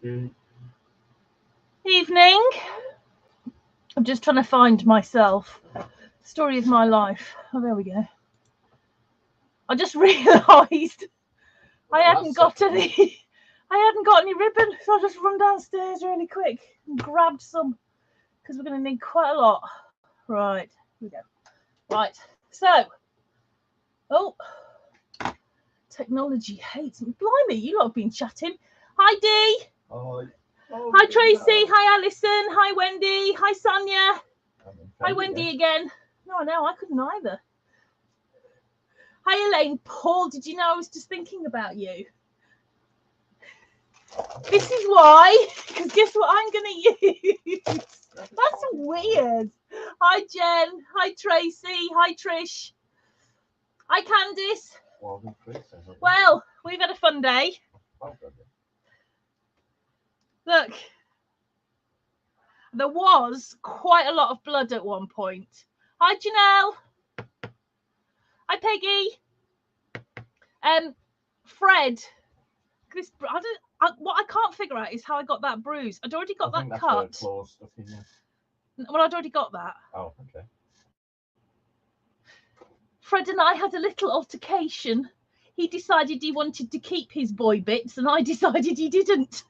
Evening. I'm just trying to find myself. Story of my life. Oh, there we go. I just realised I hadn't got any. I hadn't got any ribbon, so I just run downstairs really quick and grabbed some because we're going to need quite a lot. Right, here we go. Right, so, oh, technology hates me. Blimey, you lot have been chatting. Hi, Dee. Hi. Hi, Tracy. Hi, Alison. Hi, Wendy. Hi, Sonia. Hi, Wendy again. No, I couldn't either. Hi, Elaine. Paul, did you know I was just thinking about you? This is why, because guess what I'm going to use? That's weird. Hi, Jen. Hi, Tracy. Hi, Trish. Hi, Candice. Well, we've had a fun day. Look, there was quite a lot of blood at one point. Hi, Janelle. Hi, Peggy. Fred. What I can't figure out is how I got that bruise. I'd already got that cut. Claw stuff in there. Well, I'd already got that. Oh, okay. Fred and I had a little altercation. He decided he wanted to keep his boy bits, and I decided he didn't.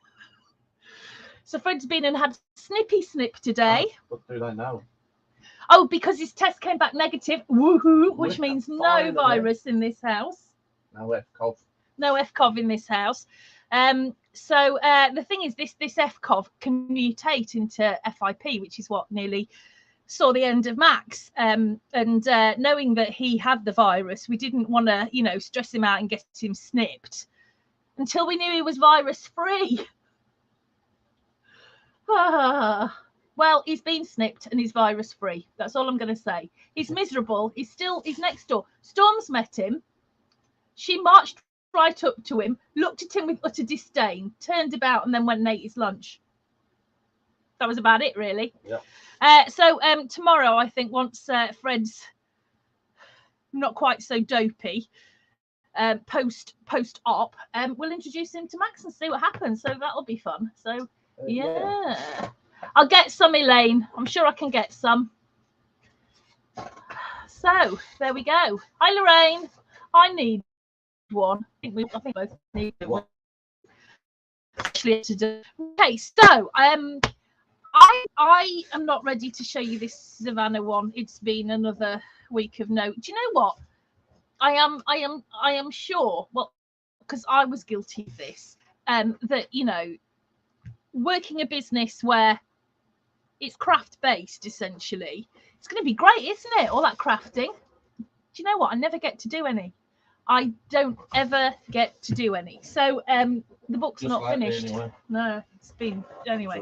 So Fred's been and had snippy snip today. What do they know? Oh, because his test came back negative. Woohoo! Which means no virus in this house. No FCOV. No FCOV in this house. So the thing is, this FCOV can mutate into FIP, which is what nearly saw the end of Max. And knowing that he had the virus, we didn't want to, stress him out and get him snipped until we knew he was virus free. Well, he's been snipped and he's virus free. That's all I'm going to say. He's miserable. He's next door. Storm's met him. She marched right up to him, looked at him with utter disdain, turned about, and then went and ate his lunch. That was about it, really. Yeah. So tomorrow, I think, once Fred's not quite so dopey, post-op, we'll introduce him to Max and see what happens. So that'll be fun. So yeah. I'll get some, Elaine. I'm sure I can get some. So there we go. Hi, Lorraine. I need one. I think both need one. Actually, okay. So I am not ready to show you this Savannah one. It's been another week of no. Do you know what? I am sure. Well, because I was guilty of this. That working a business where it's craft based, essentially, it's going to be great, isn't it? All that crafting. Do you know what? I never get to do any. I don't ever get to do any. So the book's not finished. Anyway. No, it's been anyway.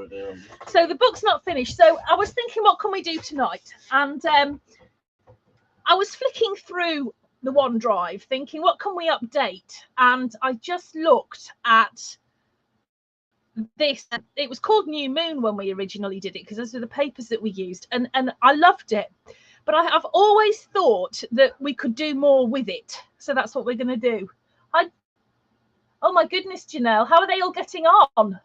So the book's not finished. So I was thinking, what can we do tonight? And I was flicking through the OneDrive, thinking, what can we update? And I just looked at this. It was called New Moon when we originally did it, because those were the papers that we used, and I loved it. But I've always thought that we could do more with it. So that's what we're going to do. Oh, my goodness, Janelle. How are they all getting on?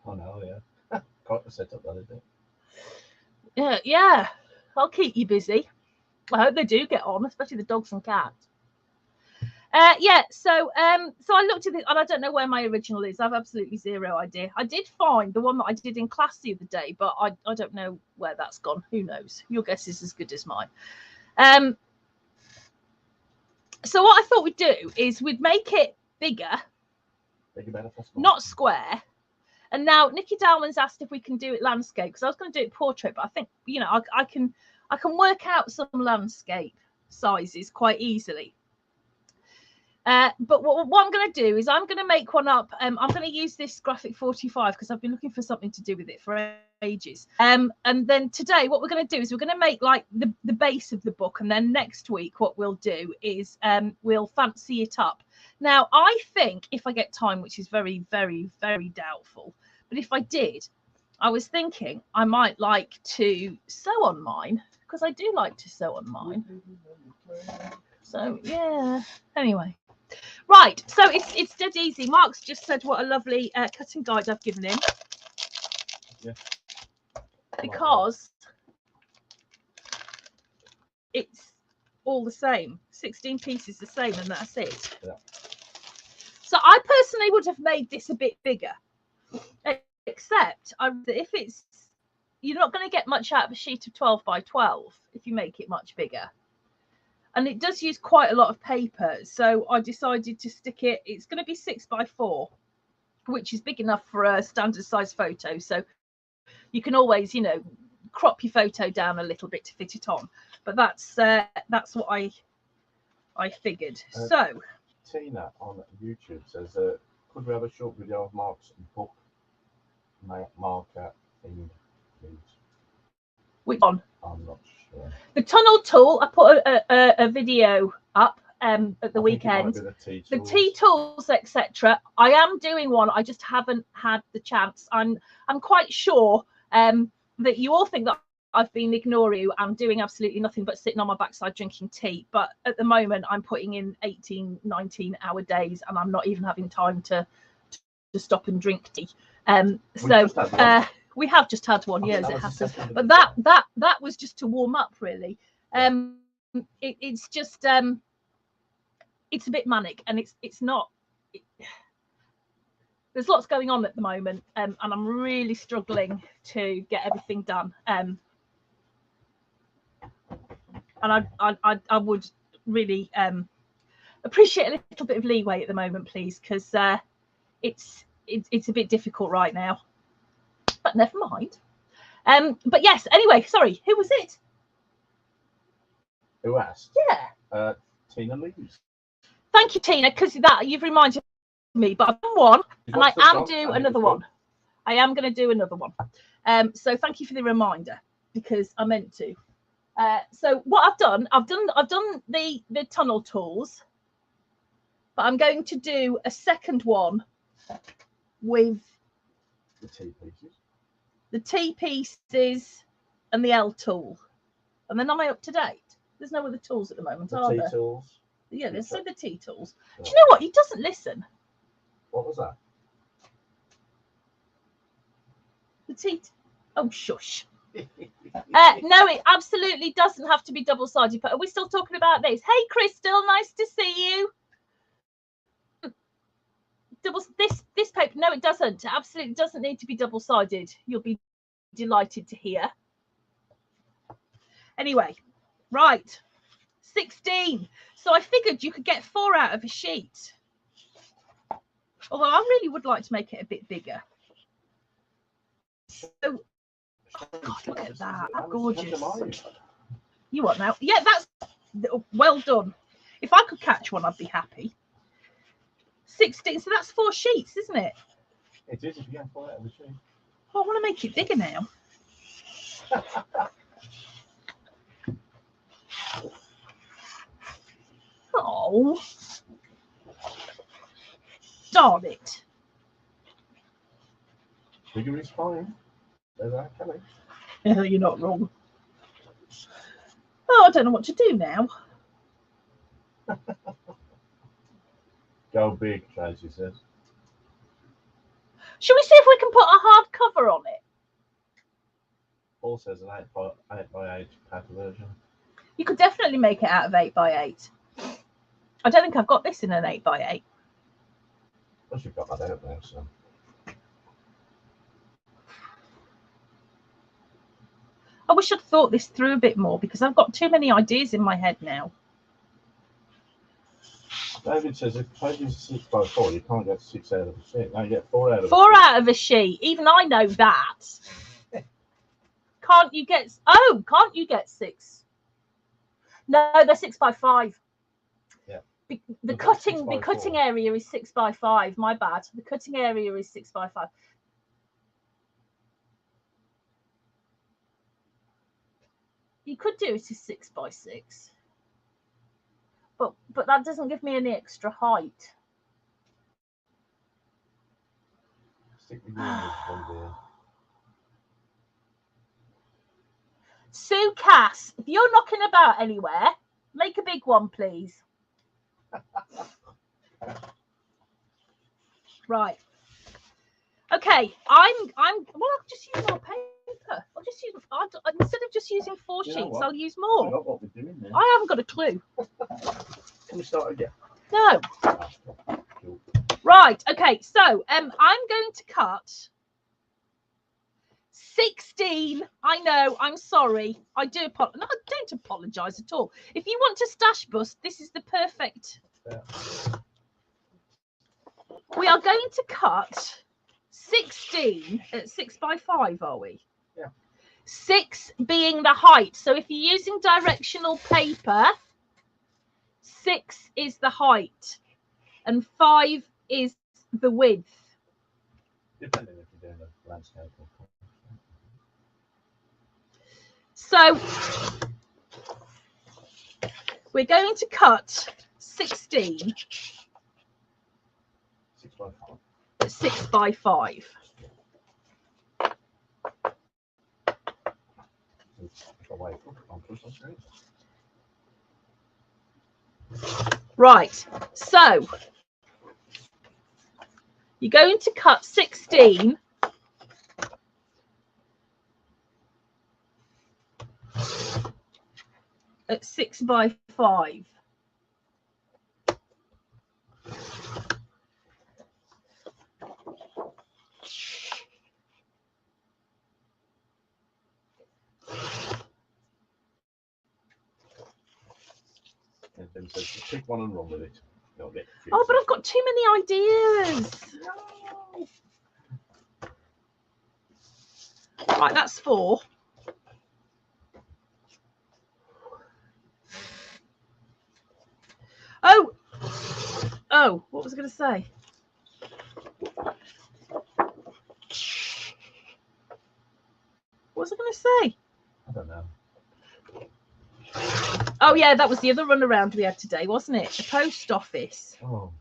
Oh, no, yeah. Quite the setup, that, isn't it? Yeah. I'll keep you busy. I hope they do get on, especially the dogs and cats. So I looked at it, and I don't know where my original is. I have absolutely zero idea. I did find the one that I did in class the other day, but I don't know where that's gone. Who knows? Your guess is as good as mine. So what I thought we'd do is we'd make it bigger, not square. And now Nikki Dalman's asked if we can do it landscape, because I was going to do it portrait, but I think I can work out some landscape sizes quite easily. But what I'm going to do is I'm going to make one up. I'm going to use this graphic 45 because I've been looking for something to do with it for ages. And then today, what we're going to do is we're going to make like the base of the book. And then next week, what we'll do is we'll fancy it up. Now, I think if I get time, which is very, very, very doubtful, but if I did, I was thinking I might like to sew on mine, because I do like to sew on mine. So, yeah. Anyway. Right, so it's dead easy. Mark's just said what a lovely cutting guide I've given him. Yeah. Because it's all the same. 16 pieces the same, and that's it. Yeah. So I personally would have made this a bit bigger. Except if it's, you're not going to get much out of a sheet of 12 by 12 if you make it much bigger. And it does use quite a lot of paper, so I decided to stick it. It's going to be 6 by 4, which is big enough for a standard size photo. So you can always, you know, crop your photo down a little bit to fit it on. But that's what I figured. So Tina on YouTube says, could we have a short video of Mark's book marker thing, please? Which one? I'm not sure. The tunnel tool, I put a video up at the weekend. The tea tools, etc. I am doing one. I just haven't had the chance. I'm quite sure that you all think that I've been ignoring you. I'm doing absolutely nothing but sitting on my backside drinking tea. But at the moment, I'm putting in 18, 19-hour days, and I'm not even having time to stop and drink tea. We have just had one, yes, it happens. But that was just to warm up, really. It's just it's a bit manic, and it's not. There's lots going on at the moment, and I'm really struggling to get everything done. And I would really appreciate a little bit of leeway at the moment, please, because it's a bit difficult right now. But never mind. But yes, anyway, sorry, who was it? Who asked? Yeah. Tina Lees. Thank you, Tina, because that you've reminded me. But I've done one, and I am due another one. I am going to do another one. So thank you for the reminder, because I meant to. So what I've done the tunnel tools, but I'm going to do a second one with the T pieces. The T pieces and the L tool. And then am I up to date? There's no other tools at the moment, are there? The T tools. Yeah, there's the T tools. Yeah. Do you know what? He doesn't listen. What was that? The T. Oh, shush. No, it absolutely doesn't have to be double-sided. But are we still talking about this? Hey, Crystal, nice to see you. This paper, no, it doesn't. It absolutely doesn't need to be double-sided. You'll be delighted to hear. Anyway, right, 16. So I figured you could get 4 out of a sheet. Although I really would like to make it a bit bigger. So, oh God, look at that. How gorgeous. You what now? Yeah, that's well done. If I could catch one, I'd be happy. 16, so that's 4 sheets, isn't it? It is if you get 4 out of the sheet. Oh, I want to make it bigger now. Oh, darn it. Bigger is fine. They're coming. You're not wrong. Oh, I don't know what to do now. Go big, Tracy says. Should we see if we can put a hard cover on it? Paul says an 8x8 pattern version. You could definitely make it out of 8x8. I don't think I've got this in an 8x8. Well, you've got that out there, so. I wish I'd thought this through a bit more, because I've got too many ideas in my head now. David says if paper is 6 by 4, you can't get 6 out of a sheet. No, you get 4 out of a sheet. 4 out of a sheet. Even I know that. Can't you get? Oh, can't you get 6? No, they're 6 by 5. Yeah. The cutting area is 6 by 5. My bad. The cutting area is 6 by 5. You could do it as 6 by 6. But that doesn't give me any extra height. Stick with one there. Sue Cass, if you're knocking about anywhere, make a big one, please. Right. Okay. Well, I'll just use more paper. I'll just use. Instead of just using 4 sheets, I'll use I more. forgot what we're doing now. I haven't got a clue. Can we start again? No. Cool. Right. Okay. So I'm going to cut 16. I know. I'm sorry. I do apologize. No, I don't apologize at all. If you want to stash bust, this is the perfect. Yeah. We are going to cut 16 at 6 by 5, are we? Yeah. 6 being the height. So if you're using directional paper, 6 is the height and 5 is the width. Depending if you're doing a landscape or so we're going to cut 16 6 by 5. at 6 by 5. Right, so you're going to cut 16 at 6 by 5. And so just pick one and run with it. Oh, but I've got too many ideas. No. Right, that's 4. Oh, what was I going to say? What was I going to say? I don't know. Oh, yeah, that was the other runaround we had today, wasn't it? The post office. Oh.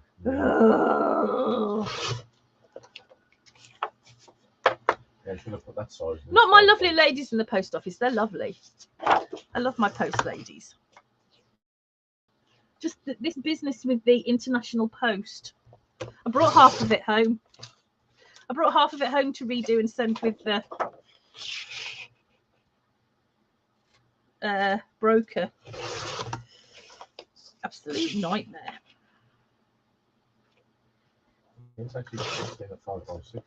Yeah, should have put that size. Not my lovely ladies in the post office. They're lovely. I love my post ladies. Just this business with the international post. I brought half of it home. I brought half of it home to redo and send with the broker. Absolute nightmare. It's actually 16 at 5 by 6.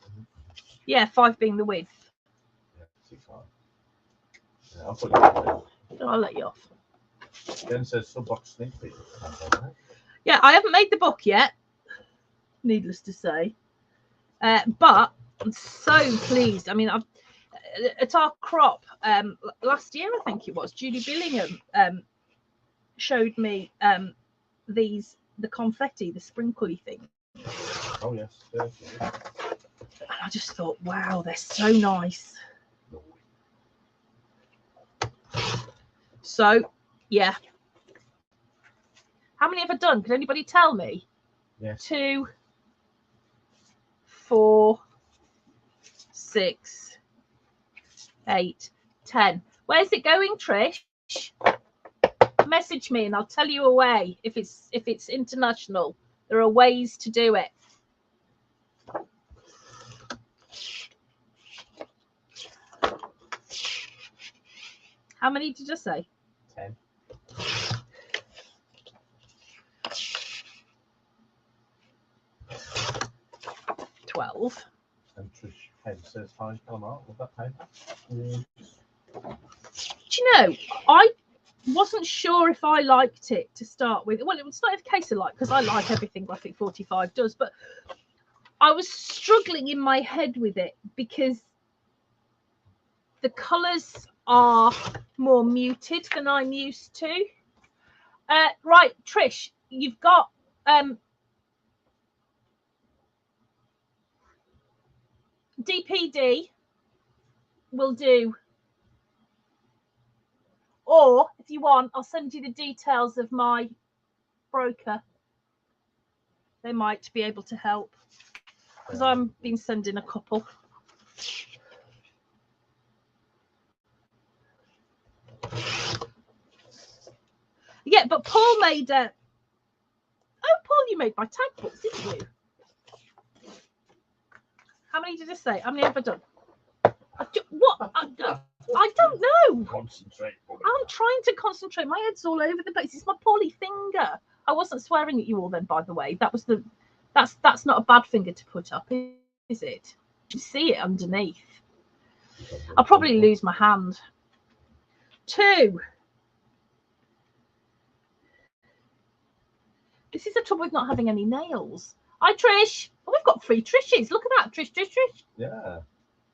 Yeah, 5 being the width. Yeah, 6 5. Yeah, I'll put it in. I'll let you off. Then it says sub-box sneak peek. Yeah, I haven't made the book yet, needless to say. But I'm so pleased. I mean, at our crop last year, I think it was, Judy Billingham showed me the confetti, the sprinkly thing. Oh, yes. Yes. And I just thought, wow, they're so nice. So, yeah. How many have I done? Can anybody tell me? Yes. 2, 4, 6, 8, 10. Where's it going, Trish? Message me and I'll tell you a way. If it's international, there are ways to do it. How many did you say? 10. 12. And Trish Head says hi, calamari. Was that paper? Do you know, I wasn't sure if I liked it to start with. Well, it was not a case of like, because I like everything Graphic 45 does, but I was struggling in my head with it because the colours are more muted than I'm used to. Right, Trish, you've got DPD will do. Or if you want, I'll send you the details of my broker. They might be able to help because I've been sending a couple. Yeah, but Paul made a. Oh, Paul, you made my tag books, didn't you? How many did I say? How many have I done? What? I don't know. Concentrate. I'm trying to concentrate. My head's all over the place. It's my poorly finger. I wasn't swearing at you all then, by the way. That's not a bad finger to put up, is it? You see it underneath. I'll probably lose my hand. 2. This is the trouble with not having any nails. Hi, Trish. Oh, we've got 3 Trishes. Look at that. Trish. Yeah. Oh,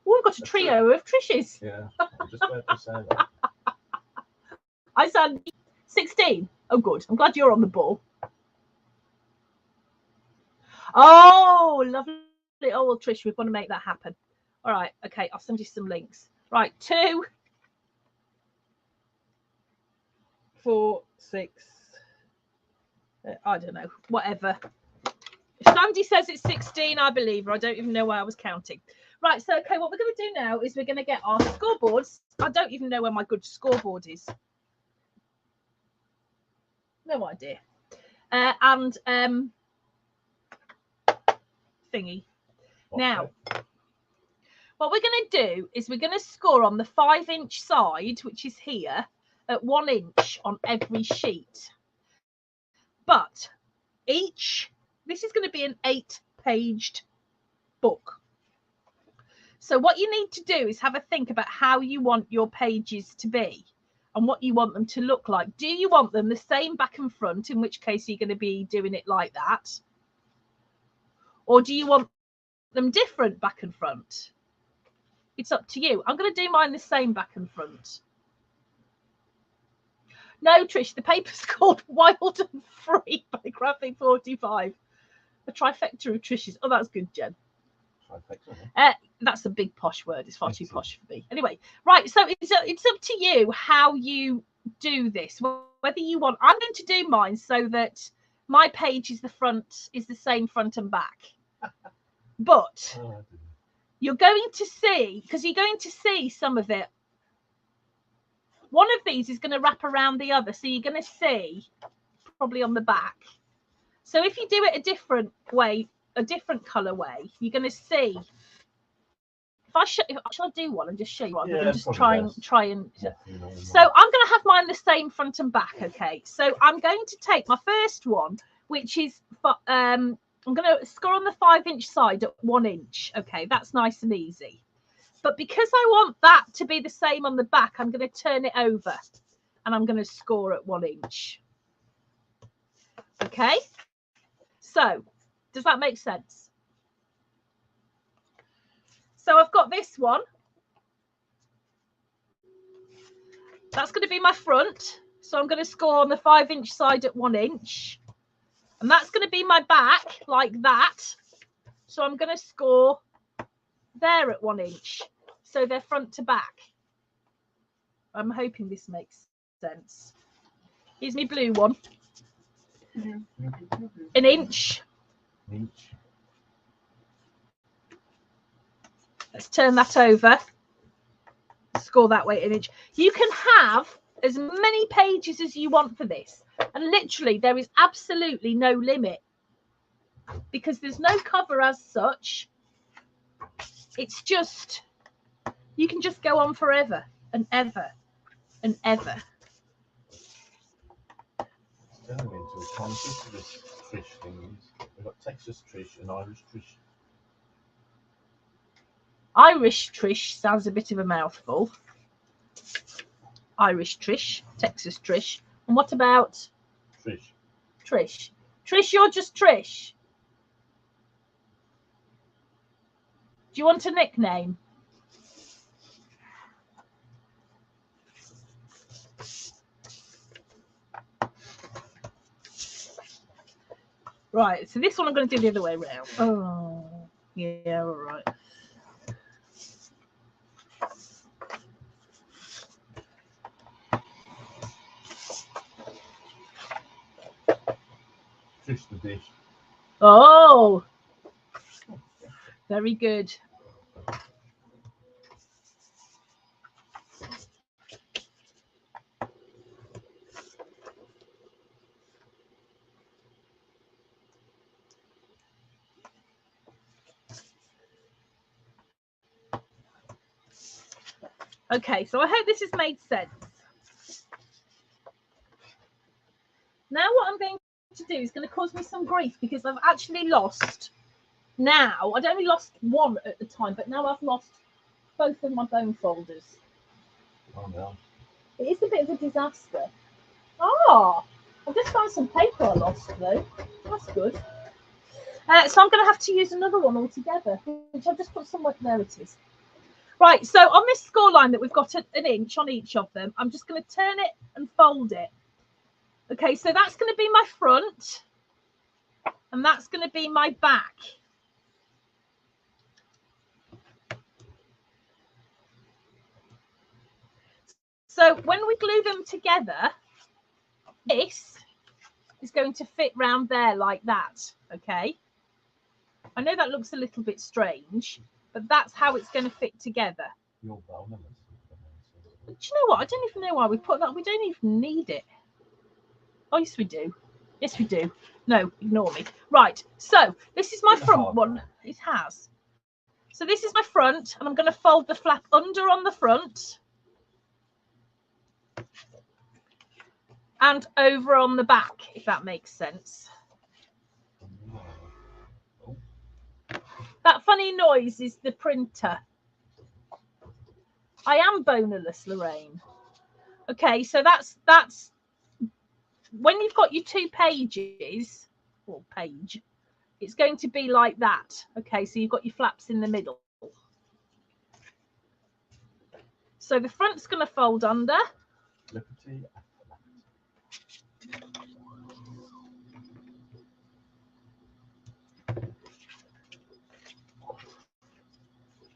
we've got a trio of Trishes. Yeah. I'm just about to say that. I said 16. Oh, good. I'm glad you're on the ball. Oh, lovely. Oh, well, Trish, we've got to make that happen. All right. Okay. I'll send you some links. Right. 2, 4, 6. I don't know. Whatever. If Sandy says it's 16, I believe her. I don't even know why I was counting. Right. So, okay, what we're going to do now is we're going to get our scoreboards. I don't even know where my good scoreboard is. No idea. And thingy. Okay. Now, what we're going to do is we're going to score on the 5-inch side, which is here, at 1 inch on every sheet. But this is going to be an 8-paged book. So what you need to do is have a think about how you want your pages to be and what you want them to look like. Do you want them the same back and front, in which case you're going to be doing it like that? Or do you want them different back and front? It's up to you. I'm going to do mine the same back and front. No, Trish, the paper's called Wild and Free by Graphic 45. A trifecta of Trish's. Oh, that's good, Jen. That's a big posh word. It's far too posh for me. Anyway, right. So it's up to you how you do this. Whether you want, I'm going to do mine so that my page is the same front and back. But you're going to see, because you're going to see some of it. One of these is going to wrap around the other, so you're going to see probably on the back. So if you do it a different way, a different color way, you're going to see. Shall I do one and just show you what? Yeah, just try and. So I'm going to have mine the same front and back. Okay, so I'm going to take my first one, which is I'm going to score on the 5-inch side at 1 inch. Okay, that's nice and easy. But because I want that to be the same on the back, I'm going to turn it over and I'm going to score at 1 inch. Okay, so does that make sense? So I've got this one. That's going to be my front. So I'm going to score on the 5-inch side at 1 inch. And that's going to be my back like that. So I'm going to score there at 1 inch. So they're front to back. I'm hoping this makes sense. Here's my blue one. 1 inch. Let's turn that over. Score that way 1 inch. You can have as many pages as you want for this. And literally, there is absolutely no limit. Because there's no cover as such. It's just, you can just go on forever and ever and ever. Turning into a contest of this Trish things. We've got Texas Trish and Irish Trish. Irish Trish sounds a bit of a mouthful. Irish Trish, Texas Trish. And what about Trish? Trish. Trish, you're just Trish. Do you want a nickname? Right, so this one I'm going to do the other way around. Oh, yeah, all right. Trish the dish. Oh, very good. Okay, so I hope this has made sense. Now what I'm going to do is going to cause me some grief because I've actually lost now. I'd only lost one at the time, but now I've lost both of my bone folders. Oh no. It is a bit of a disaster. Oh, I've just found some paper I lost though. That's good. So I'm going to have to use another one altogether, which I've just put somewhere. There it is. Right, so on this score line that we've got an inch on each of them, I'm just going to turn it and fold it. Okay, so that's going to be my front, and that's going to be my back. So when we glue them together, this is going to fit round there like that, okay? I know that looks a little bit strange, but that's how it's going to fit together. Your bone. Do you know what? I don't even know why we put that. We don't even need it. Oh, yes, we do. Yes, we do. No, ignore me. Right, so this is my front one. It has. So this is my front, and I'm going to fold the flap under on the front and over on the back, if that makes sense. That funny noise is the printer. I am bonerless, Lorraine. Okay, so that's when you've got your 2 pages, or page, it's going to be like that. Okay, so you've got your flaps in the middle. So the front's going to fold under.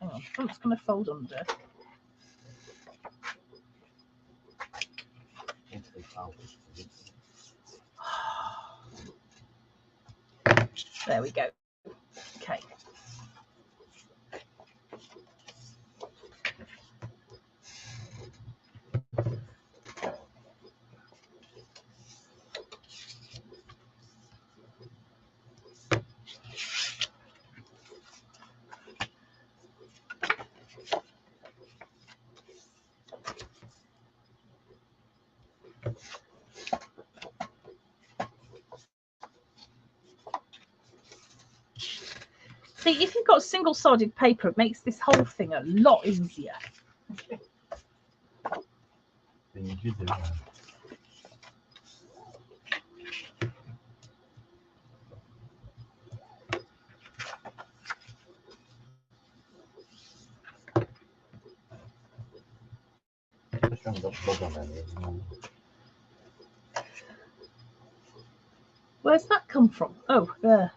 Hang on, front's going to fold under. There we go. Okay. See, if you've got single-sided paper, it makes this whole thing a lot easier. Where's that come from? Oh, there.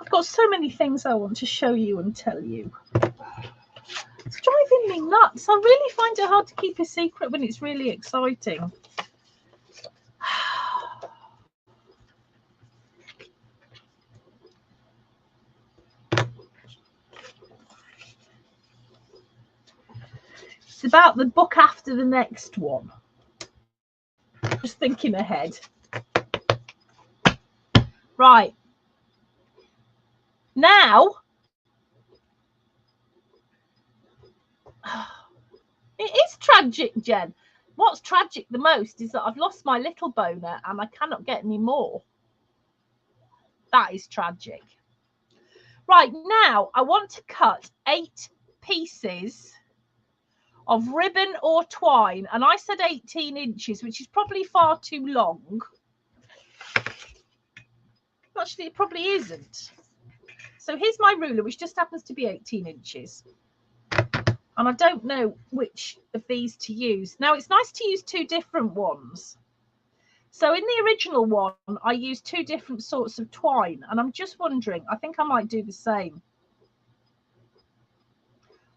I've got so many things I want to show you and tell you. It's driving me nuts. I really find it hard to keep a secret when it's really exciting. It's about the book after the next one. Just thinking ahead. Right. Now, it is tragic, Jen. What's tragic the most is that I've lost my little boner and I cannot get any more. That is tragic. Right, now I want to cut 8 pieces of ribbon or twine, and I said 18 inches, which is probably far too long. Actually, it probably isn't. So here's my ruler, which just happens to be 18 inches. And I don't know which of these to use. Now, it's nice to use 2 different ones. So in the original one, I used 2 different sorts of twine, and I'm just wondering, I think I might do the same.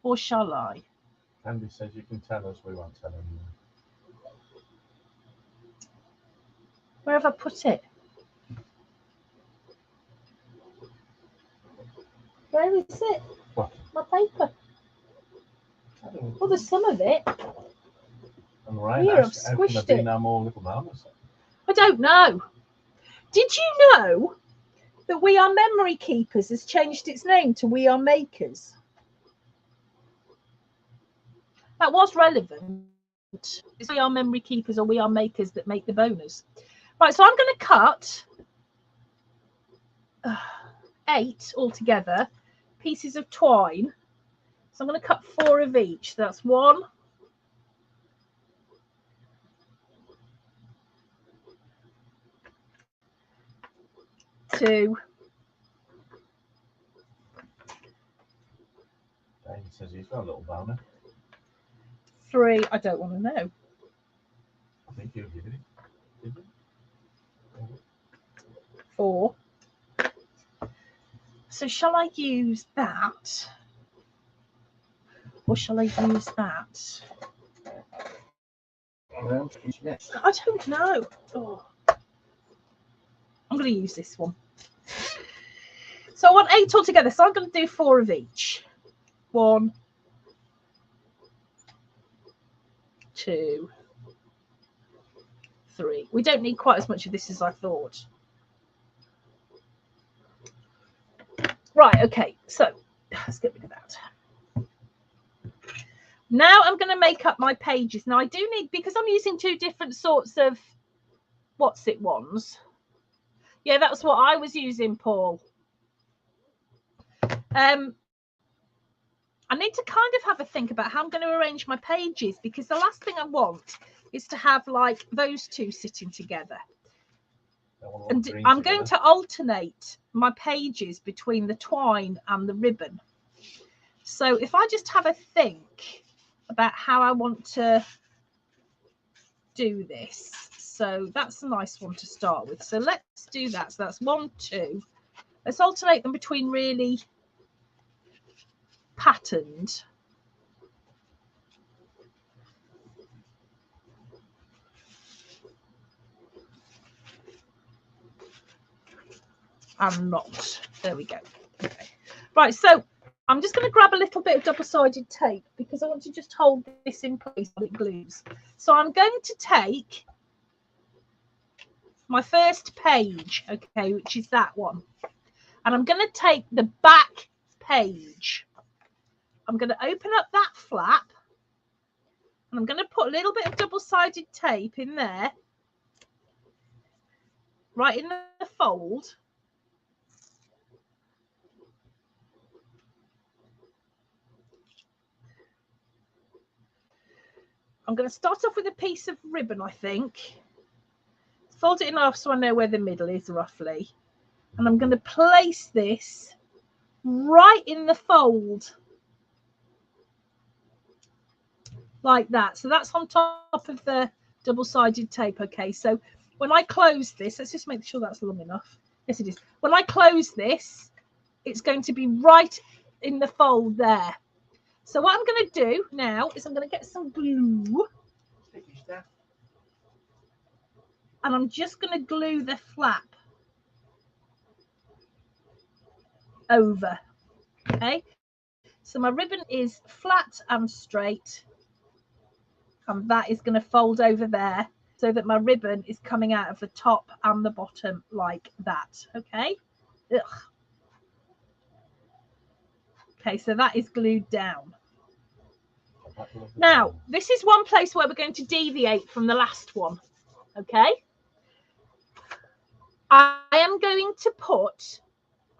Or shall I? Andy says you can tell us, we won't tell him. Where have I put it? Where is it? What? My paper. Well, there's some of it. And right, Here, I've squished it. No more little bonus. I don't know. Did you know that We Are Memory Keepers has changed its name to We Are Makers? That was relevant. It's We Are Memory Keepers or We Are Makers that make the bonus. Right, so I'm going to cut 8 altogether pieces of twine. So I'm going to cut 4 of each. So that's 1, 2. David says he's got a little boner. 3. I don't want to know. I think you'll give it. 4. So shall I use that? Or shall I use that? I don't know. Oh. I'm going to use this one. So I want 8 altogether. So I'm going to do 4 of each. 1, 2, 3. We don't need quite as much of this as I thought. Right, okay. So let's get rid of that. Now I'm going to make up my pages. Now I do need, because I'm using 2 different sorts of what's it ones. Yeah, that's what I was using, Paul. I need to kind of have a think about how I'm going to arrange my pages, because the last thing I want is to have like those 2 sitting together. And I'm going to alternate my pages between the twine and the ribbon. So if I just have a think about how I want to do this. So that's a nice one to start with. So let's do that. So that's 1, 2. Let's alternate them between really patterned and not. There we go. Okay. Right, so I'm just going to grab a little bit of double-sided tape because I want to just hold this in place while it glues. So I'm going to take my first page, okay, which is that one. And I'm going to take the back page. I'm going to open up that flap. And I'm going to put a little bit of double-sided tape in there. Right in the fold. I'm going to start off with a piece of ribbon, I think. Fold it in half so I know where the middle is roughly. And I'm going to place this right in the fold. Like that. So that's on top of the double-sided tape. Okay, so when I close this, let's just make sure that's long enough. Yes, it is. When I close this, it's going to be right in the fold there. So what I'm going to do now is I'm going to get some glue. And I'm just going to glue the flap over. Okay. So my ribbon is flat and straight. And that is going to fold over there so that my ribbon is coming out of the top and the bottom like that. Okay. Ugh. Okay, so that is glued down. Now, this is one place where we're going to deviate from the last one. Okay. I am going to put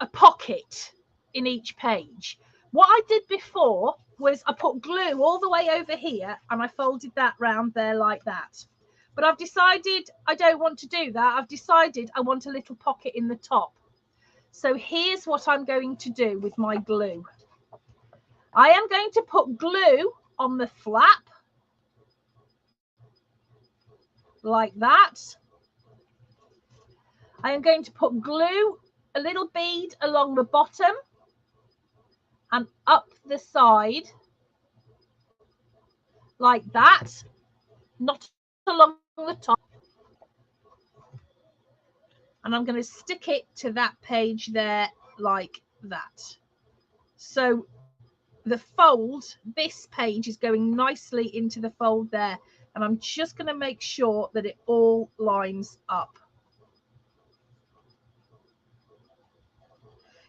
a pocket in each page. What I did before was I put glue all the way over here and I folded that round there like that. But I've decided I don't want to do that. I've decided I want a little pocket in the top. So here's what I'm going to do with my glue. I am going to put glue on the flap like that. I am going to put glue, a little bead along the bottom and up the side like that, not along the top. And I'm going to stick it to that page there like that. So the fold, this page is going nicely into the fold there, and I'm just going to make sure that it all lines up.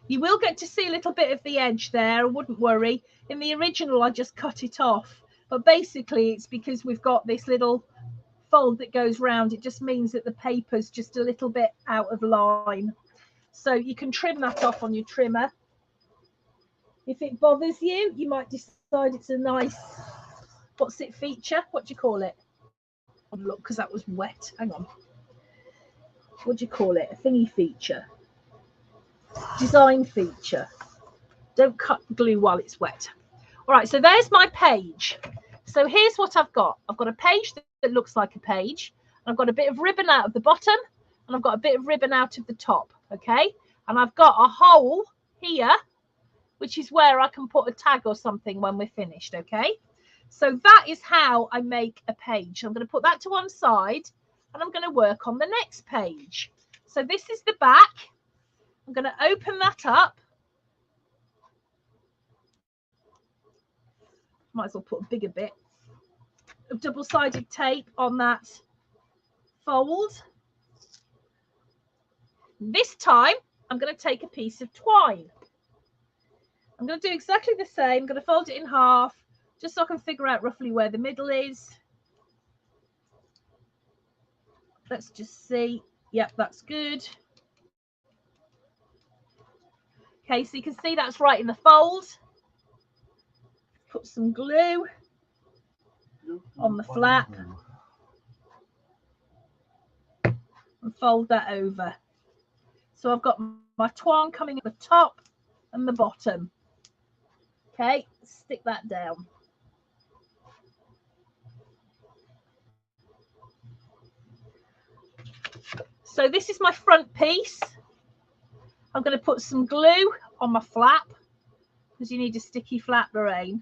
You will get to see a little bit of the edge there, I wouldn't worry. In the original, I just cut it off, but basically it's because we've got this little fold that goes round. It just means that the paper's just a little bit out of line. So you can trim that off on your trimmer. If it bothers you, you might decide it's a nice, what's it, feature? What do you call it? Look, because that was wet. Hang on. What do you call it? A thingy feature. Design feature. Don't cut the glue while it's wet. All right, so there's my page. So here's what I've got. I've got a page that looks like a page. I've got a bit of ribbon out of the bottom, and I've got a bit of ribbon out of the top, okay? And I've got a hole here, which is where I can put a tag or something when we're finished, okay? So that is how I make a page. I'm going to put that to one side, and I'm going to work on the next page. So this is the back. I'm going to open that up. Might as well put a bigger bit of double-sided tape on that fold. This time, I'm going to take a piece of twine. I'm going to do exactly the same. I'm going to fold it in half, just so I can figure out roughly where the middle is. Let's just see. Yep, that's good. Okay, so you can see that's right in the fold. Put some glue on the flap and fold that over. So I've got my twine coming at the top and the bottom. Okay, stick that down. So this is my front piece. I'm going to put some glue on my flap because you need a sticky flap, Lorraine.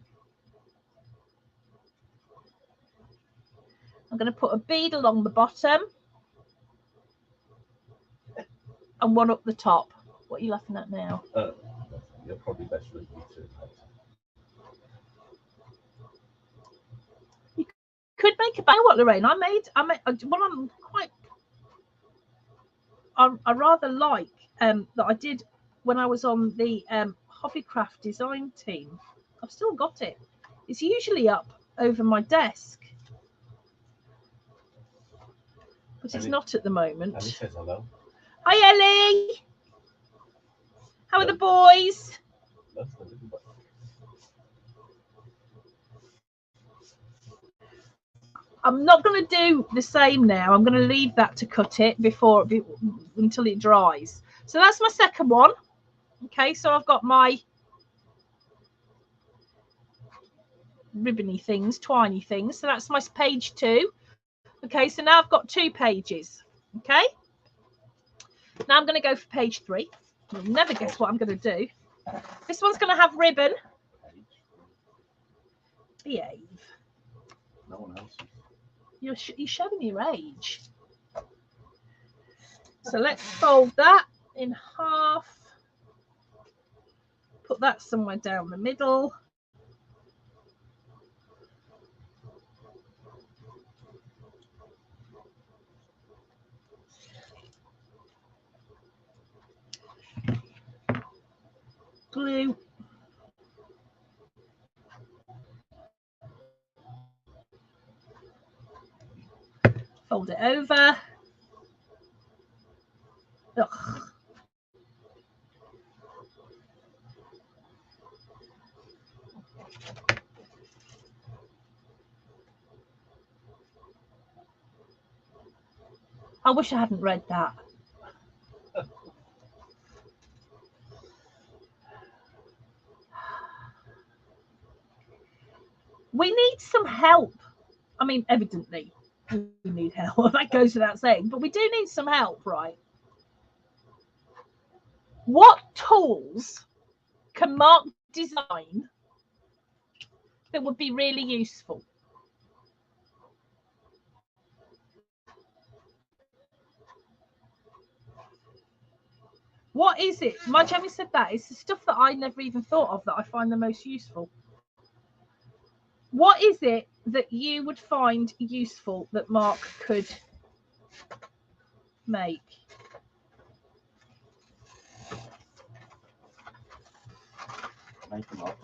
I'm going to put a bead along the bottom and one up the top. What are you laughing at now? You're probably best with YouTube. You could make a bag. What, Lorraine? I made what I'm quite. I rather like that I did when I was on the Hobbycraft design team. I've still got it. It's usually up over my desk, but it's not at the moment. Ellie says hello. Hi, Ellie. How are the boys? That's the little boy. I'm not going to do the same now. I'm going to leave that to cut it until it dries. So that's my second one. Okay, so I've got my ribbony things, twiny things. So that's my page 2. Okay, so now I've got 2 pages. Okay. Now I'm going to go for page 3. You'll never guess what I'm going to do. This one's going to have ribbon. Behave. No one else. You're showing your age. So let's fold that in half. Put that somewhere down the middle. Glue. Fold it over. Ugh. I wish I hadn't read that. We need some help. I mean, evidently, we need help. That goes without saying, but we do need some help, right? What tools can Mark design that would be really useful? What is it? My Jamie said that. It's the stuff that I never even thought of that I find the most useful. What is it that you would find useful that Mark could make? Make them up.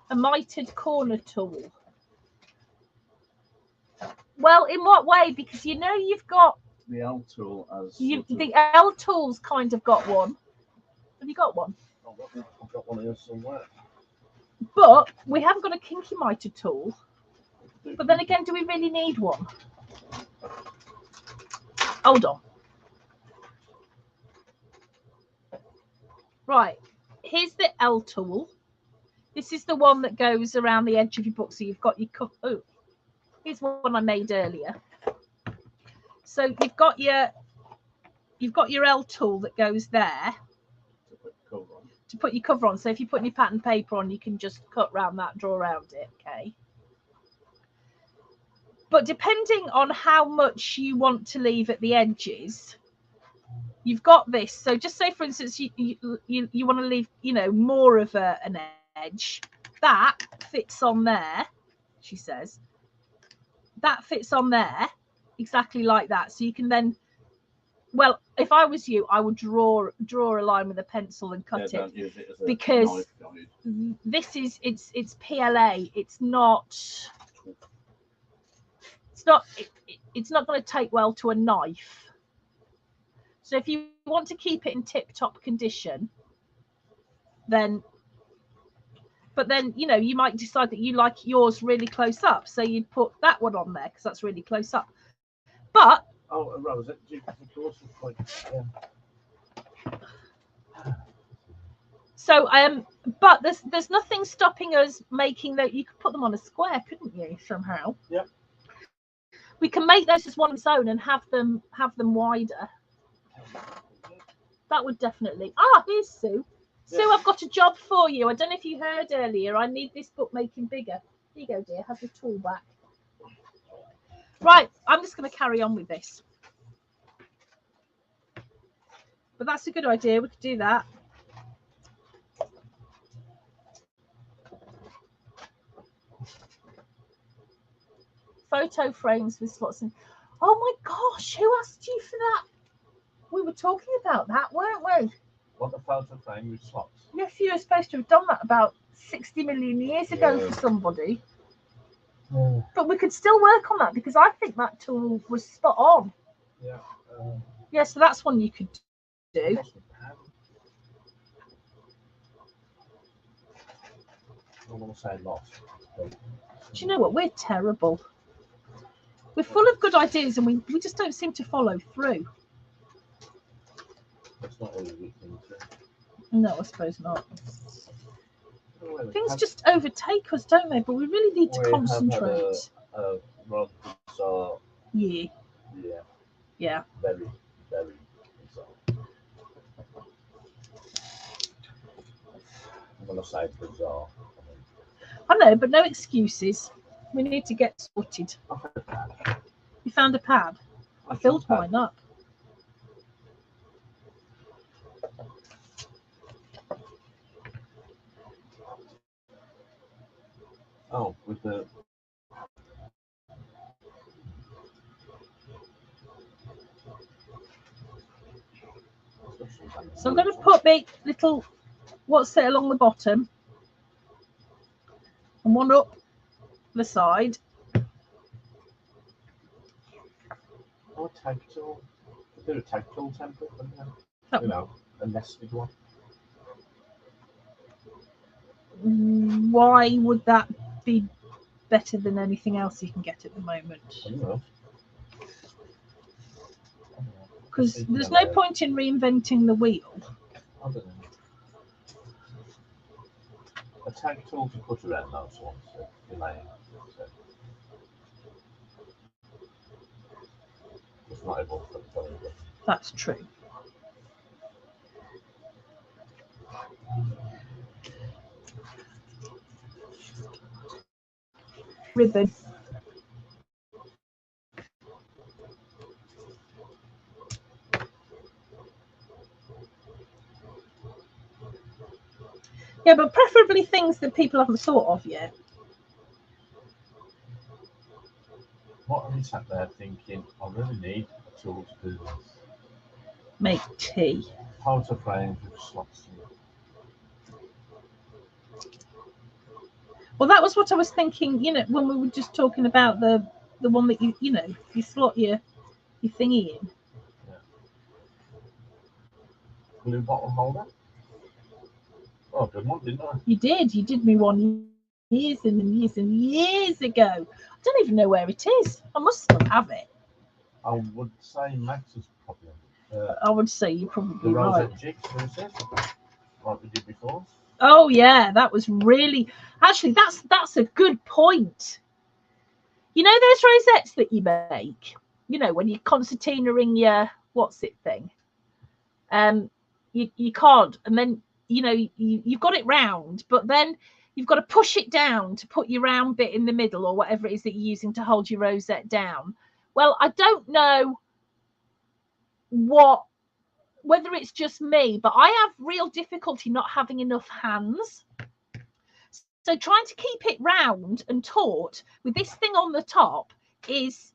A mitered corner tool. Well, in what way? Because you know you've got The L tool as the L tool's kind of got one. Have you got one? I've got one here somewhere. But we haven't got a kinky miter tool. But then again, do we really need one? Hold on. Right. Here's the L tool. This is the one that goes around the edge of your book. So you've got your oh, here's one I made earlier. So you've got your L tool that goes there to put your cover on. So if you're putting your pattern paper on, you can just cut around that, draw around it. Okay. But depending on how much you want to leave at the edges, you've got this. So just say, for instance, you want to leave, more of an edge. That fits on there, she says. That fits on there exactly like that. So you can then, well, if I was you, I would draw a line with a pencil and cut it. Don't use it as a because knife, this is it's PLA. It's not going to take well to a knife. So if you want to keep it in tip-top condition, then you might decide that you like yours really close up, so you'd put that one on there because that's really close up. But Rose, so but there's nothing stopping us making that. You could put them on a square, couldn't you, somehow? Yep. We can make those as one on its own and have them wider. That would definitely. Here's Sue. Yeah. Sue, I've got a job for you. I don't know if you heard earlier. I need this book making bigger. Here you go, dear. Have your tool back. Right, I'm just going to carry on with this. But that's a good idea. We could do that. Photo frames with slots in. Oh my gosh, who asked you for that? We were talking about that, weren't we? What, the photo frame with slots? Yes, you were supposed to have done that about 60 million years ago for somebody. Yeah. But we could still work on that because I think that tool was spot on. Yeah. Yeah, so that's one you could do. I want to say lots. Do you know what? We're terrible. We're full of good ideas and we just don't seem to follow through. That's not really a good thing to. No, I suppose not. Things just overtake us, don't they? But we really need to concentrate. A rather bizarre. Yeah. Yeah. Yeah. Very, very bizarre. I'm going to say bizarre. I know, but no excuses. We need to get sorted. You found a pad? I filled mine up. Oh, with the. So I'm going to put the little what's it along the bottom and one up the side. Oh, a tag tool. Do a tag tool template, you know, a nested one. Why would that be better than anything else you can get at the moment? I don't know. Because there's no point in reinventing the wheel. I don't know. A tag tool to put around those ones, you may. It's not able to put it. That's true. Ribbon. Yeah, but preferably things that people haven't thought of yet. What are you sat there thinking? I really need a tool to do this. Make tea. Powder frames with slots in it. Well, that was what I was thinking. When we were just talking about the one that you slot your thingy in. Yeah. Blue bottle holder. Oh, good one, didn't I? You did. You did me one years and years and years ago. I don't even know where it is. I must still have it. I would say Max's problem. I would say you're The probably right. rosette jigs, like we did before. Oh yeah, that was really actually that's a good point. You know those rosettes that you make, when you concertina-ing your what's it thing. You can't, and then you've got it round, but then you've got to push it down to put your round bit in the middle or whatever it is that you're using to hold your rosette down. Well, I don't know whether it's just me, but I have real difficulty not having enough hands. So trying to keep it round and taut with this thing on the top is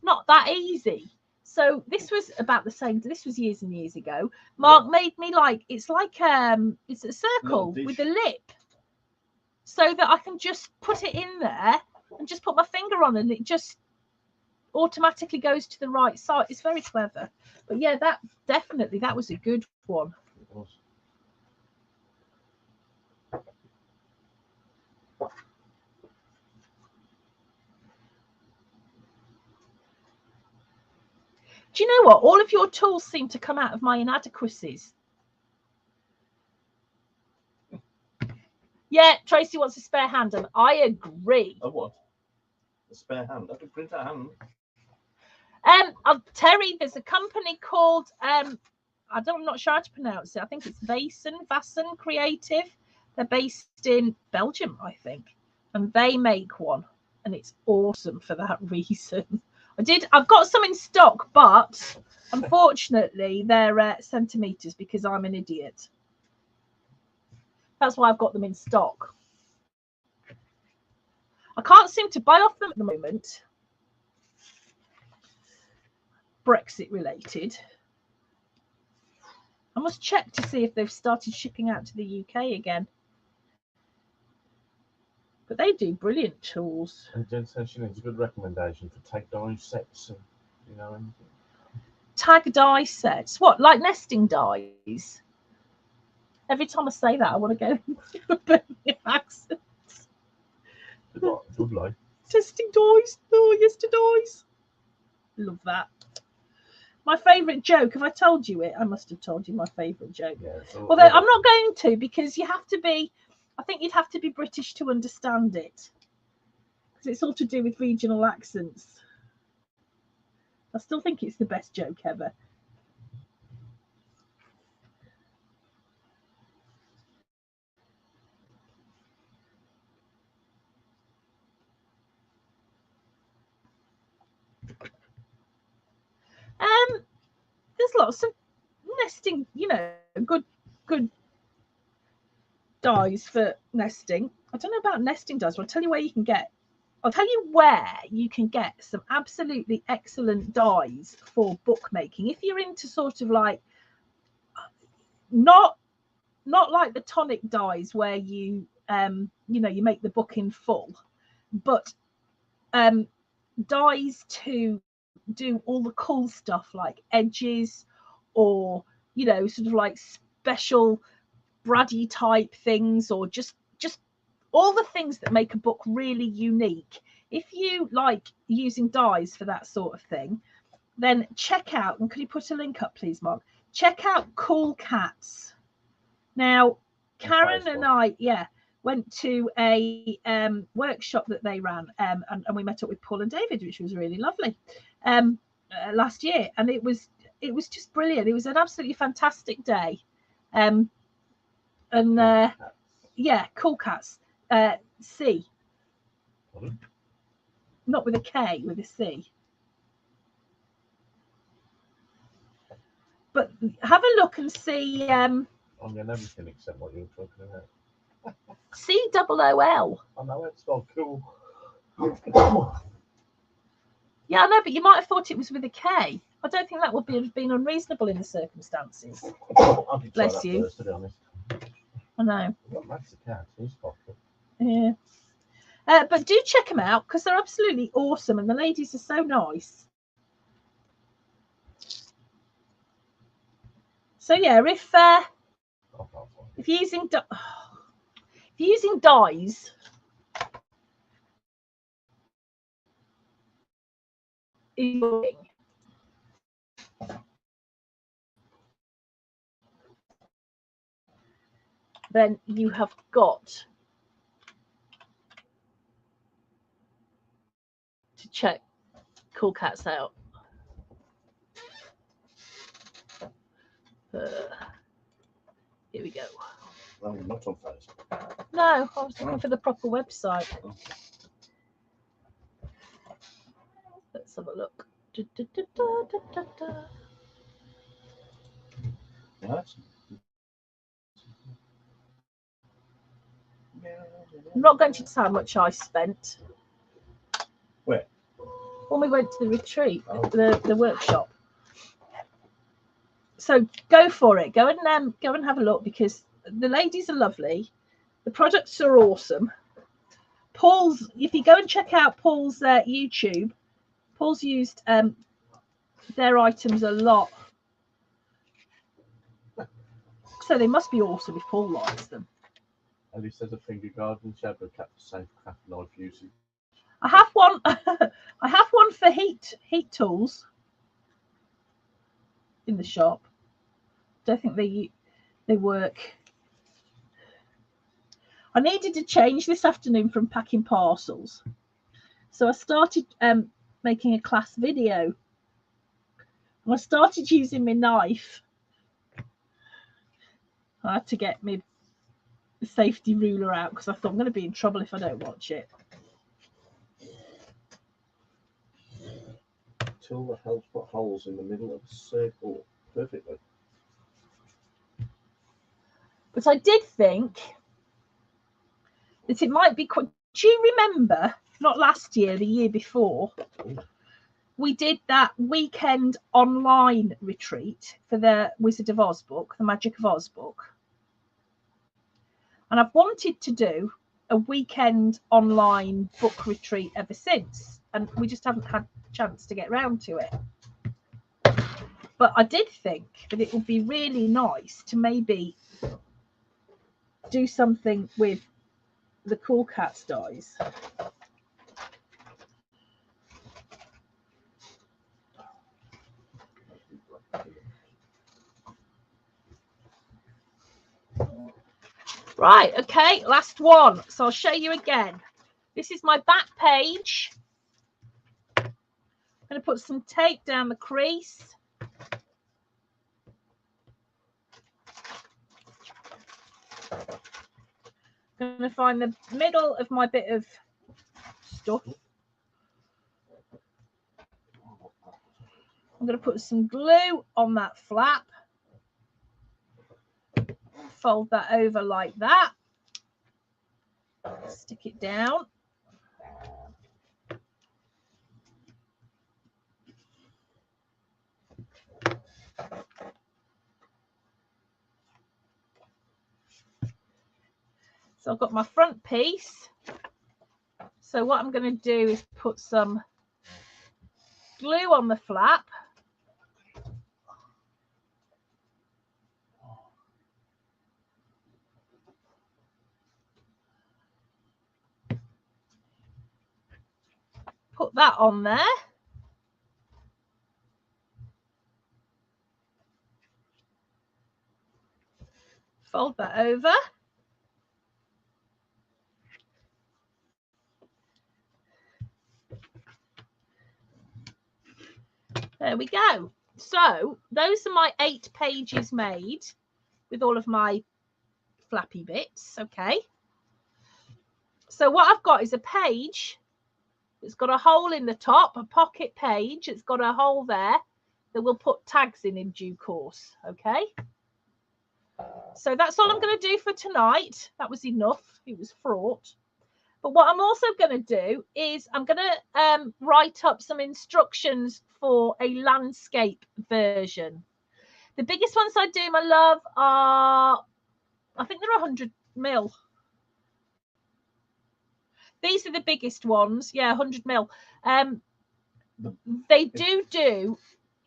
not that easy. So this was about the same. This was years and years ago. Mark made me it's a circle with a lip, so that I can just put it in there and just put my finger on, and it just automatically goes to the right side. It's very clever. But yeah, that was a good one. It was. Do you know what? All of your tools seem to come out of my inadequacies. Yeah, Tracy wants a spare hand, and I agree. A what? A spare hand? I could print a hand. Terry, there's a company called I'm not sure how to pronounce it. I think it's Vassen Creative. They're based in Belgium, I think, and they make one, and it's awesome for that reason. I've got some in stock, but unfortunately they're centimeters because I'm an idiot. That's why I've got them in stock. I can't seem to buy off them at the moment. Brexit related. I must check to see if they've started shipping out to the UK again. But they do brilliant tools. And Jen says she needs a good recommendation for tag die sets, and anything. Tag die sets? What, like nesting dies? Every time I say that, I want to go into a Birmingham accent. Lovely. Testing dies. Oh, yes to dies. Love that. My favourite joke. Have I told you it? I must have told you my favourite joke. Yeah, Although I'm not going to, because you have to be. I think you'd have to be British to understand it, because it's all to do with regional accents. I still think it's the best joke ever. There's lots of nesting, good dies for nesting. I don't know about nesting dies, but I'll tell you where you can get. I'll tell you where you can get some absolutely excellent dies for bookmaking. If you're into sort of like not like the tonic dies where you you make the book in full, but dies to do all the cool stuff like edges, or sort of like special Brady type things, or just all the things that make a book really unique. If you like using dies for that sort of thing, then check out, and could you put a link up please, Mark? Check out Cool Cats. Now Karen and I went to a workshop that they ran, and we met up with Paul and David, which was really lovely, last year, and it was just brilliant. It was an absolutely fantastic day. Cool Cats. C. Not with a K, with a C. But have a look and see. I'm getting everything except what you're talking about. C-double-O-L. I know it's spelled cool. Yeah, I know, but you might have thought it was with a K. I don't think that would have been unreasonable in the circumstances. Bless you. First, to be honest. I know. Well, Max the cat, he's popular. Yeah. But do check them out because they're absolutely awesome and the ladies are so nice. So yeah, if you're using dyes, then you have got to check Cool Cats out. Here we go. Well, you're not on Facebook. No, I was looking for the proper website. Let's have a look. Yes. I'm not going to tell how much I spent. Where? When we went to the retreat, the workshop. So go for it. Go and have a look because the ladies are lovely. The products are awesome. Paul's, if you go and check out Paul's YouTube, Paul's used their items a lot. So they must be awesome if Paul likes them. At least there's a finger guard and shadow kept the same craft knife usage. I have one. I have one for heat tools in the shop. Don't think they work. I needed to change this afternoon from packing parcels, so I started making a class video. And I started using my knife. I had to get my safety ruler out because I thought I'm going to be in trouble if I don't watch it. Tool that helps put holes in the middle of a circle perfectly. But I did think that it might be quite. Do you remember? Not last year, the year before. We did that weekend online retreat for the Wizard of Oz book, the Magic of Oz book. And I've wanted to do a weekend online book retreat ever since. And we just haven't had a chance to get round to it. But I did think that it would be really nice to maybe do something with the Cool Cats dies. Right, okay, last one. So I'll show you again. This is my back page. I'm going to put some tape down the crease. I'm going to find the middle of my bit of stuff. I'm going to put some glue on that flap. Fold that over like that. Stick it down. So I've got my front piece. So what I'm going to do is put some glue on the flap. Put that on there. Fold that over. There we go. So those are my 8 pages made with all of my flappy bits. Okay. So what I've got is a page. It's got a hole in the top, a pocket page. It's got a hole there that we'll put tags in due course. Okay. So that's all I'm going to do for tonight. That was enough. It was fraught. But what I'm also going to do is I'm going to write up some instructions for a landscape version. The biggest ones I do, my love, are, I think they're 100 mil. These are the biggest ones. Yeah, 100 mil. They do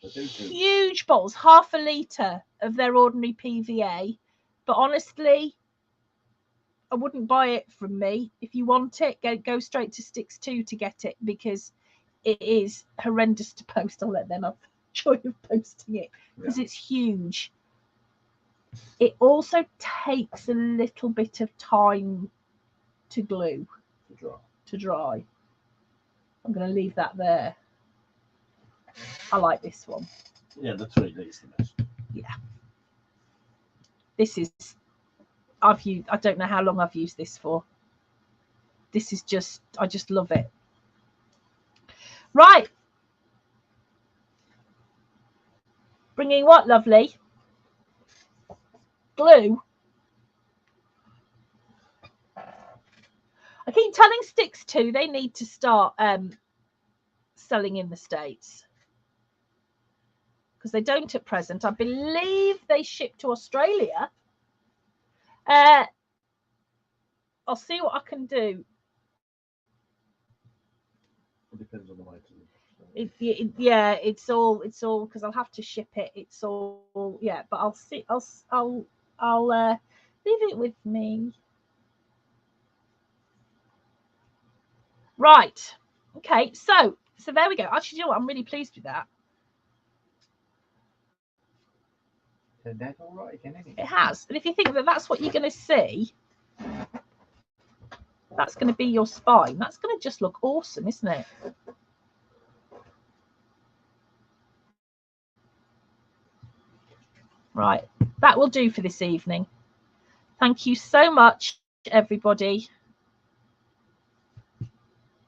huge bowls, half a litre of their ordinary PVA. But honestly, I wouldn't buy it from me. If you want it, go straight to Sticks 2 to get it, because it is horrendous to post. I'll let them have the joy of posting it because it's huge. It also takes a little bit of time to glue, to dry. I'm going to leave that there. I like this one. Yeah, the 3D is the best. Yeah. This is, I don't know how long I've used this for. This is just, I just love it. Right. Bringing what, lovely? Glue. I keep telling Sticks 2 they need to start selling in the States, because they don't at present. I believe they ship to Australia. I'll see what I can do. It depends on the weight. Yeah, it's all because I'll have to ship it. It's all, yeah, but I'll see. I'll leave it with me. Right. Okay. So there we go. Actually, you know what? I'm really pleased with that. That's all right, isn't it? It has. And if you think that that's what you're going to see, that's going to be your spine. That's going to just look awesome, isn't it? Right. That will do for this evening. Thank you so much, everybody.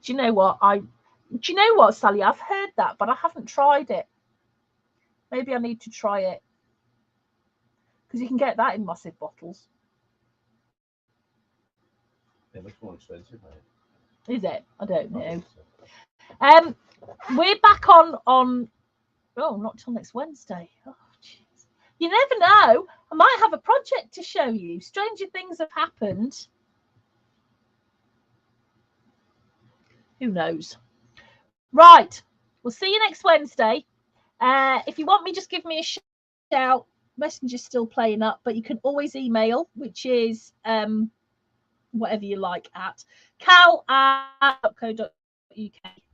Do you know what? Sally? I've heard that, but I haven't tried it. Maybe I need to try it, because you can get that in massive bottles. They're much more expensive, mate. Is it? I don't know. We're back on. Oh, not till next Wednesday. Oh, jeez. You never know. I might have a project to show you. Stranger things have happened. Who knows? Right. We'll see you next Wednesday. If you want me, just give me a shout. Messenger's still playing up, but you can always email, which is whatever you like at cal@.co.uk.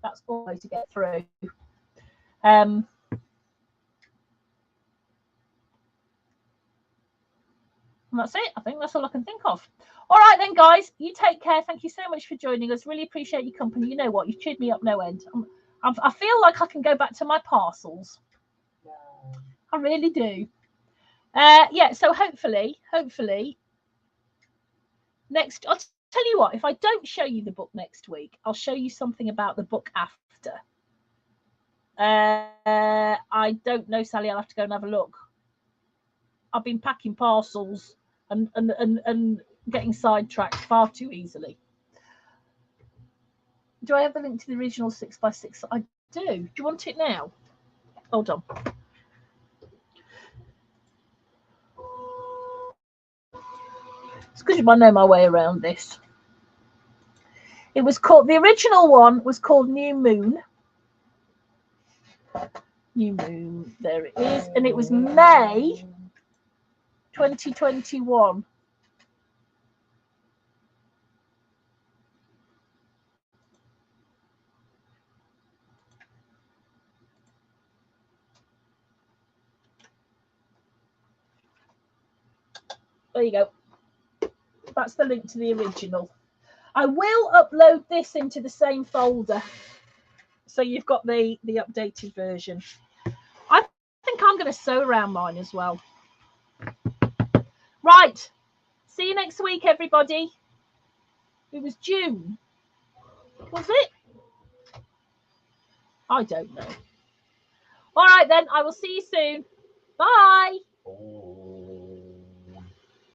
That's all the way to get through. And that's it. I think that's all I can think of. All right then, guys. You take care. Thank you so much for joining us. Really appreciate your company. You know what? You've cheered me up no end. I feel like I can go back to my parcels. I really do. Yeah, so hopefully next, I'll tell you what, if I don't show you the book next week, I'll show you something about the book after. I don't know, Sally. I'll have to go and have a look. I've been packing parcels and getting sidetracked far too easily. Do I have the link to the original 6x6? I do. Do you want it now? Hold on. It's because I know my way around this. It was called, the original one was called New Moon. New Moon, there it is. And it was May 2021. There you go. That's the link to the original. I will upload this into the same folder, so you've got the updated version. I think I'm going to sew around mine as well. Right. See you next week, everybody. It was June. Was it? I don't know. All right, then. I will see you soon. Bye. Oh.